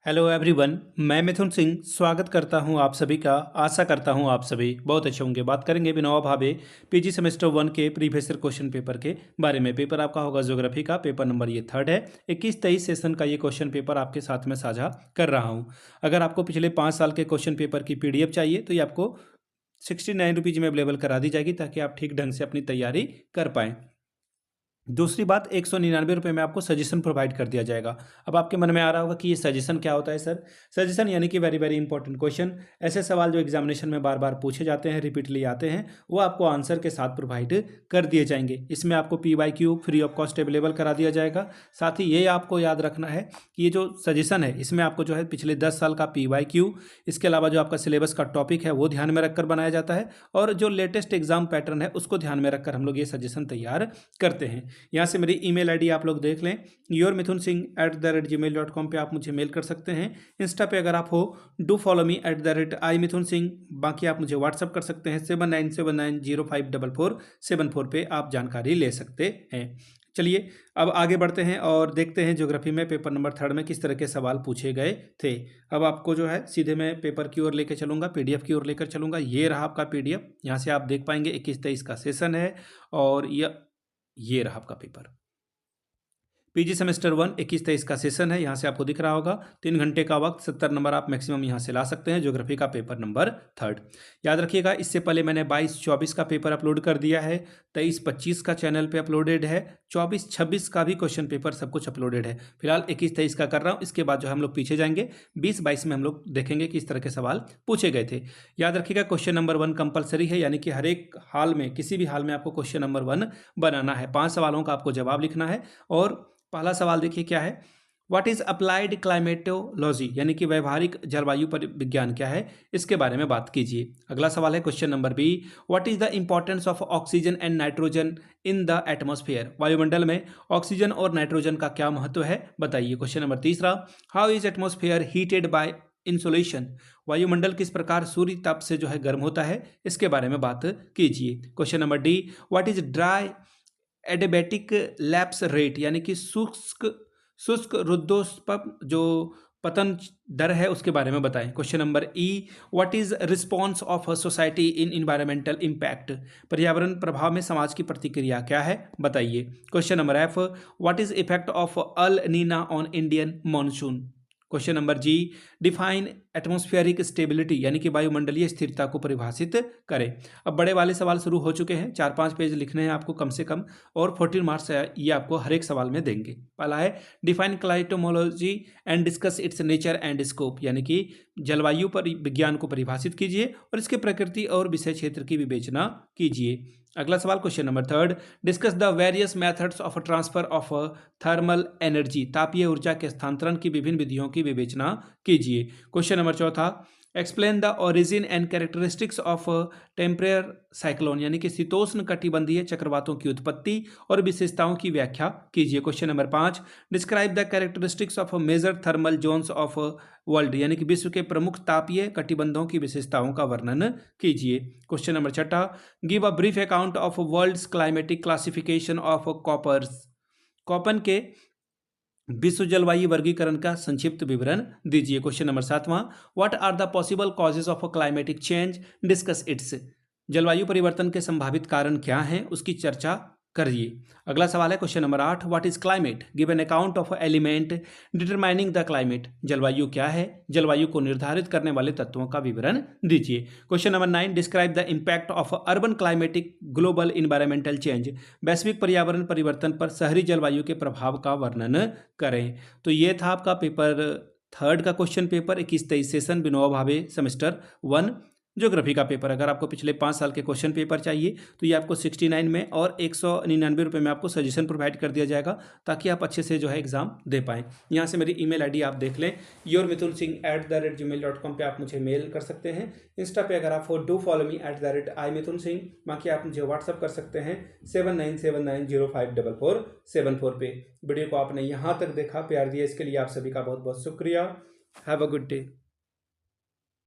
Hello everyone, मैं मिथुन सिंह स्वागत करता हूं आप सभी का। आशा करता हूं आप सभी बहुत अच्छे होंगे। बात करेंगे विनोबा भावे पीजी सेमेस्टर 1 के प्रीवियस ईयर क्वेश्चन पेपर के बारे में। पेपर आपका होगा ज्योग्राफी का, पेपर नंबर ये 3rd है। 21-23 सेशन का ये क्वेश्चन पेपर आपके साथ में साझा कर रहा हूँ। अगर आपको पिछले 5 साल के क्वेश्चन पेपर की PDF चाहिए तो ये आपको 69 रुपीज़ में अवेलेबल करा दी जाएगी, ताकि आप ठीक ढंग से अपनी तैयारी कर पाएँ। दूसरी बात, 199 रुपये में आपको सजेशन प्रोवाइड कर दिया जाएगा। अब आपके मन में आ रहा होगा कि ये सजेशन क्या होता है सर? सजेशन यानी कि वेरी वेरी इंपॉर्टेंट क्वेश्चन, ऐसे सवाल जो एग्जामिनेशन में बार बार पूछे जाते हैं, रिपीटली आते हैं, वो आपको आंसर के साथ प्रोवाइड कर दिए जाएंगे। इसमें आपको PYQ free of cost available करा दिया जाएगा। साथ ही ये आपको याद रखना है कि ये जो सजेशन है, इसमें आपको जो है पिछले 10 साल का PYQ, इसके अलावा जो आपका सिलेबस का टॉपिक है वो ध्यान में रखकर बनाया जाता है, और जो लेटेस्ट एग्जाम पैटर्न है उसको ध्यान में रखकर हम लोग ये सजेशन तैयार करते हैं। यहाँ से मेरी ईमेल आईडी आप लोग देख लें, yourmithunsinh@gmail.com पे आप मुझे मेल कर सकते हैं। इंस्टा पे अगर आप हो, डू फॉलो मी @imithunsinh। बाकी आप मुझे व्हाट्सअप कर सकते हैं 7979054474 पे आप जानकारी ले सकते हैं। चलिए अब आगे बढ़ते हैं और देखते हैं ज्योग्राफी में पेपर नंबर 3rd में किस तरह के सवाल पूछे गए थे। अब आपको जो है सीधे मैं पेपर की ओर लेकर चलूँगा, PDF की ओर लेकर चलूँगा। ये रहा आपका PDF, यहाँ से आप देख पाएंगे 21-23 का सेशन है, और ये रहा आपका पेपर। पीजी सेमेस्टर 1 21-23 का सेशन है, यहाँ से आपको दिख रहा होगा। 3 घंटे का वक्त, 70 नंबर आप मैक्सिमम यहाँ से ला सकते हैं। ज्योग्राफी का पेपर नंबर 3rd याद रखिएगा। इससे पहले मैंने 22-24 का पेपर अपलोड कर दिया है, 23-25 का चैनल पे अपलोडेड है, 24-26 का भी क्वेश्चन पेपर सब कुछ अपलोडेड है। फिलहाल 21-23 का कर रहा हूँ, इसके बाद जो हम लोग पीछे जाएंगे 20-22 में हम लोग देखेंगे कि इस तरह के सवाल पूछे गए थे। याद रखिएगा क्वेश्चन नंबर 1 कंपलसरी है, यानी कि हर एक हाल में, किसी भी हाल में आपको क्वेश्चन नंबर 1 बनाना है। 5 सवालों का आपको जवाब लिखना है। और पहला सवाल देखिए क्या है, व्हाट इज अप्लाइड क्लाइमेटोलॉजी, यानी कि व्यवहारिक जलवायु पर विज्ञान क्या है, इसके बारे में बात कीजिए। अगला सवाल है question number B, what is the importance of oxygen and nitrogen in the atmosphere, वायुमंडल में ऑक्सीजन और नाइट्रोजन का क्या महत्व है, बताइए। क्वेश्चन नंबर तीसरा, how is atmosphere heated bye insolation, वायुमंडल किस प्रकार सूर्य ताप से जो है गर्म होता है, इसके बारे में बात कीजिए। Question number D, what is dry adiabatic lapse rate, यानी कि शुष्क रुद्धोष्पम जो पतन दर है उसके बारे में बताएं। Question number E, what is response of society in environmental impact, पर्यावरण प्रभाव में समाज की प्रतिक्रिया क्या है, बताइए। Question number F, what is effect of El Nino on Indian monsoon. Question number G, define atmospheric stability, यानी कि वायुमंडलीय स्थिरता को परिभाषित करें। अब बड़े वाले सवाल शुरू हो चुके हैं, 4-5 पेज लिखने हैं आपको कम से कम, और 14 मार्क्स ये आपको हर एक सवाल में देंगे। पहला है define climatology and discuss it's nature and scope, यानी कि जलवायु पर विज्ञान को परिभाषित कीजिए और इसके प्रकृति और विषय क्षेत्र की विवेचना कीजिए। अगला सवाल question number 3rd, discuss the various methods of transfer of thermal energy, तापीय ऊर्जा के स्थानांतरण की विभिन्न विधियों की विवेचना कीजिए। Question number 4, explain the origin and characteristics of temperate cyclone, यानी कि शीतोष्ण कटिबंधीय चक्रवातों की उत्पत्ति और विशेषताओं की व्याख्या कीजिए। Question number 5, describe the characteristics of major thermal zones of world, यानी कि विश्व के प्रमुख तापीय कटिबंधों की विशेषताओं का वर्णन कीजिए। Question number 6, give a brief account of world's climatic classification of Koppen के विश्व जलवायु वर्गीकरण का संक्षिप्त विवरण दीजिए। Question number 7, what are the possible causes of climatic change, discuss its, जलवायु परिवर्तन के संभावित कारण क्या हैं, उसकी चर्चा करिए। अगला सवाल है question number 8, what is climate, give an account of element determining the climate, जलवायु क्या है, जलवायु को निर्धारित करने वाले तत्वों का विवरण दीजिए। Question number 9, describe the impact of urban climatic global environmental change, वैश्विक पर्यावरण परिवर्तन पर शहरी जलवायु के प्रभाव का वर्णन करें। तो ये था आपका पेपर 3rd का question paper 21-23 session Vinoba Bhave semester 1 geography का पेपर। अगर आपको पिछले 5 साल के क्वेश्चन पेपर चाहिए तो ये आपको 69 में और 199 रुपये में आपको सजेशन प्रोवाइड कर दिया जाएगा, ताकि आप अच्छे से जो है एग्जाम दे पाएँ। यहाँ से मेरी ईमेल आईडी आप देख लें, yourmithunsinh@gmail.com पे आप मुझे मेल कर सकते हैं। इंस्टा पे अगर आप हो, डू फॉलो मी @imithunsinh। बाकी आप मुझे व्हाट्सअप कर सकते हैं 7979054474 पे। वीडियो को आपने यहाँ तक देखा, प्यार दिया, इसके लिए आप सभी का बहुत बहुत शुक्रिया। Have a good day.